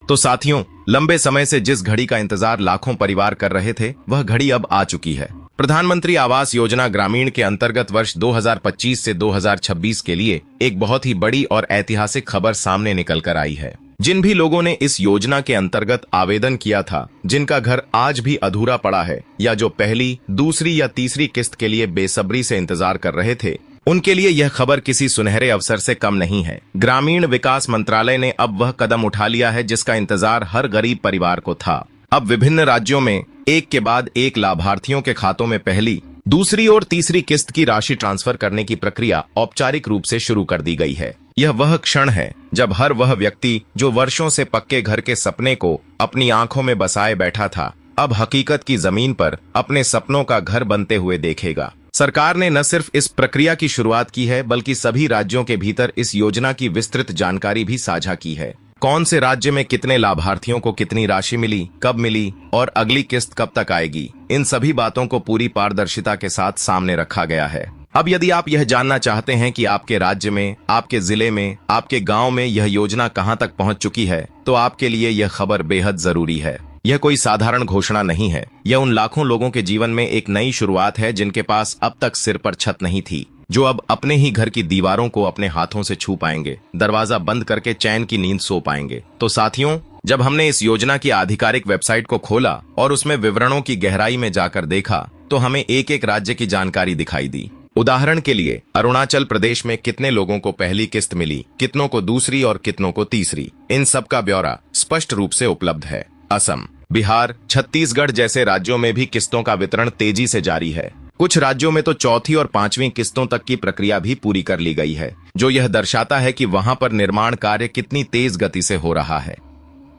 तो साथियों, लंबे समय से जिस घड़ी का इंतजार लाखों परिवार कर रहे थे, वह घड़ी अब आ चुकी है। प्रधानमंत्री आवास योजना ग्रामीण के अंतर्गत वर्ष 2025 से 2026 के लिए एक बहुत ही बड़ी और ऐतिहासिक खबर सामने निकल कर आई है। जिन भी लोगों ने इस योजना के अंतर्गत आवेदन किया था, जिनका घर आज भी अधूरा पड़ा है या जो पहली, दूसरी या तीसरी किस्त के लिए बेसब्री से इंतजार कर रहे थे, उनके लिए यह खबर किसी सुनहरे अवसर से कम नहीं है। ग्रामीण विकास मंत्रालय ने अब वह कदम उठा लिया है जिसका इंतजार हर गरीब परिवार को था। अब विभिन्न राज्यों में एक के बाद एक लाभार्थियों के खातों में पहली, दूसरी और तीसरी किस्त की राशि ट्रांसफर करने की प्रक्रिया औपचारिक रूप से शुरू कर दी गई है। यह वह क्षण है जब हर वह व्यक्ति जो वर्षों से पक्के घर के सपने को अपनी आंखों में बसाए बैठा था, अब हकीकत की जमीन पर अपने सपनों का घर बनते हुए देखेगा। सरकार ने न सिर्फ इस प्रक्रिया की शुरुआत की है, बल्कि सभी राज्यों के भीतर इस योजना की विस्तृत जानकारी भी साझा की है। कौन से राज्य में कितने लाभार्थियों को कितनी राशि मिली, कब मिली और अगली किस्त कब तक आएगी, इन सभी बातों को पूरी पारदर्शिता के साथ सामने रखा गया है। अब यदि आप यह जानना चाहते हैं कि आपके राज्य में, आपके जिले में, आपके गांव में यह योजना कहां तक पहुंच चुकी है, तो आपके लिए यह खबर बेहद जरूरी है। यह कोई साधारण घोषणा नहीं है। यह उन लाखों लोगों के जीवन में एक नई शुरुआत है जिनके पास अब तक सिर पर छत नहीं थी, जो अब अपने ही घर की दीवारों को अपने हाथों से छू पाएंगे, दरवाजा बंद करके चैन की नींद सो पाएंगे। तो साथियों, जब हमने इस योजना की आधिकारिक वेबसाइट को खोला और उसमें विवरणों की गहराई में जाकर देखा, तो हमें एक एक राज्य की जानकारी दिखाई दी। उदाहरण के लिए, अरुणाचल प्रदेश में कितने लोगों को पहली किस्त मिली, कितनों को दूसरी और कितनों को तीसरी, इन सब का ब्यौरा स्पष्ट रूप से उपलब्ध है। असम, बिहार, छत्तीसगढ़ जैसे राज्यों में भी किस्तों का वितरण तेजी से जारी है। कुछ राज्यों में तो चौथी और पांचवी किस्तों तक की प्रक्रिया भी पूरी कर ली गई है, जो यह दर्शाता है कि वहां पर निर्माण कार्य कितनी तेज गति से हो रहा है।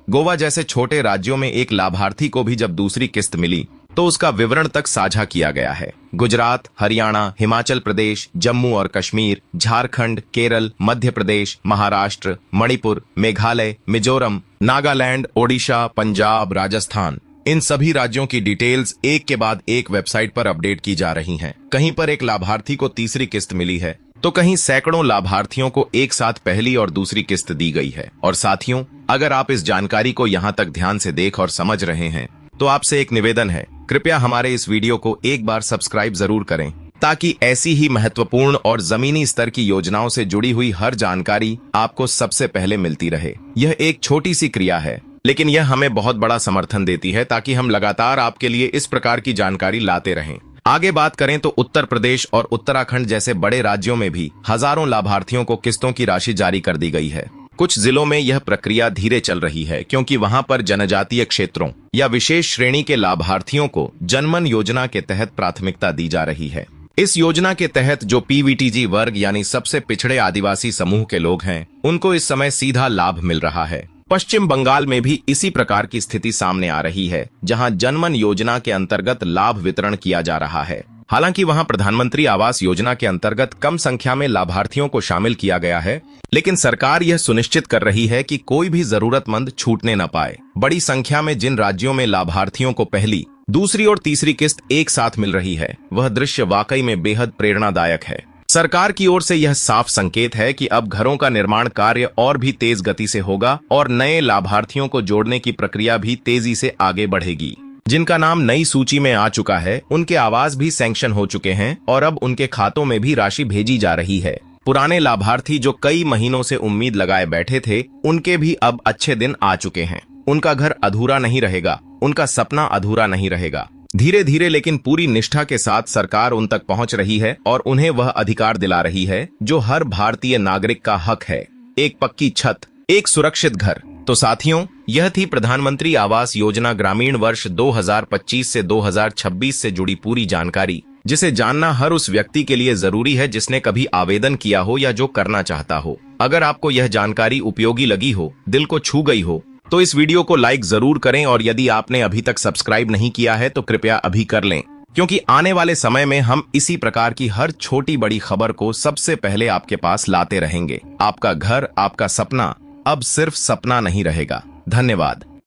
गोवा जैसे छोटे राज्यों में एक लाभार्थी को भी जब दूसरी किस्त मिली तो उसका विवरण तक साझा किया गया है। गुजरात, हरियाणा, हिमाचल प्रदेश, जम्मू और कश्मीर, झारखंड, केरल, मध्य प्रदेश, महाराष्ट्र, मणिपुर, मेघालय, मिजोरम, नागालैंड, ओडिशा, पंजाब, राजस्थान, इन सभी राज्यों की डिटेल्स एक के बाद एक वेबसाइट पर अपडेट की जा रही हैं। कहीं पर एक लाभार्थी को तीसरी किस्त मिली है, तो कहीं सैकड़ों लाभार्थियों को एक साथ पहली और दूसरी किस्त दी गई है। और साथियों, अगर आप इस जानकारी को यहाँ तक ध्यान से देख और समझ रहे हैं, तो आपसे एक निवेदन है, कृपया हमारे इस वीडियो को एक बार सब्सक्राइब जरूर करें, ताकि ऐसी ही महत्वपूर्ण और जमीनी स्तर की योजनाओं से जुड़ी हुई हर जानकारी आपको सबसे पहले मिलती रहे। यह एक छोटी सी क्रिया है, लेकिन यह हमें बहुत बड़ा समर्थन देती है, ताकि हम लगातार आपके लिए इस प्रकार की जानकारी लाते रहें। आगे बात करें तो उत्तर प्रदेश और उत्तराखंड जैसे बड़े राज्यों में भी हजारों लाभार्थियों को किस्तों की राशि जारी कर दी गई है। कुछ जिलों में यह प्रक्रिया धीरे चल रही है, क्योंकि वहां पर जनजातीय क्षेत्रों या विशेष श्रेणी के लाभार्थियों को जनमन योजना के तहत प्राथमिकता दी जा रही है। इस योजना के तहत जो पीवीटीजी वर्ग यानी सबसे पिछड़े आदिवासी समूह के लोग हैं, उनको इस समय सीधा लाभ मिल रहा है। पश्चिम बंगाल में भी इसी प्रकार की स्थिति सामने आ रही है, जहां जनमन योजना के अंतर्गत लाभ वितरण किया जा रहा है। हालांकि वहां प्रधानमंत्री आवास योजना के अंतर्गत कम संख्या में लाभार्थियों को शामिल किया गया है, लेकिन सरकार यह सुनिश्चित कर रही है कि कोई भी जरूरतमंद छूटने न पाए। बड़ी संख्या में जिन राज्यों में लाभार्थियों को पहली, दूसरी और तीसरी किस्त एक साथ मिल रही है, वह दृश्य वाकई में बेहद प्रेरणादायक है। सरकार की ओर से यह साफ संकेत है कि अब घरों का निर्माण कार्य और भी तेज गति से होगा और नए लाभार्थियों को जोड़ने की प्रक्रिया भी तेजी से आगे बढ़ेगी। जिनका नाम नई सूची में आ चुका है, उनके आवास भी सैंक्शन हो चुके हैं और अब उनके खातों में भी राशि भेजी जा रही है। पुराने लाभार्थी जो कई महीनों से उम्मीद लगाए बैठे थे, उनके भी अब अच्छे दिन आ चुके हैं। उनका घर अधूरा नहीं रहेगा, उनका सपना अधूरा नहीं रहेगा। धीरे धीरे लेकिन पूरी निष्ठा के साथ सरकार उन तक पहुंच रही है और उन्हें वह अधिकार दिला रही है जो हर भारतीय नागरिक का हक है, एक पक्की छत, एक सुरक्षित घर। तो साथियों, यह थी प्रधानमंत्री आवास योजना ग्रामीण वर्ष 2025 से 2026 से जुड़ी पूरी जानकारी, जिसे जानना हर उस व्यक्ति के लिए जरूरी है जिसने कभी आवेदन किया हो या जो करना चाहता हो। अगर आपको यह जानकारी उपयोगी लगी हो, दिल को छू गई हो, तो इस वीडियो को लाइक जरूर करें और यदि आपने अभी तक सब्सक्राइब नहीं किया है तो कृपया अभी कर लें, क्योंकि आने वाले समय में हम इसी प्रकार की हर छोटी बड़ी खबर को सबसे पहले आपके पास लाते रहेंगे। आपका घर, आपका सपना अब सिर्फ सपना नहीं रहेगा। धन्यवाद।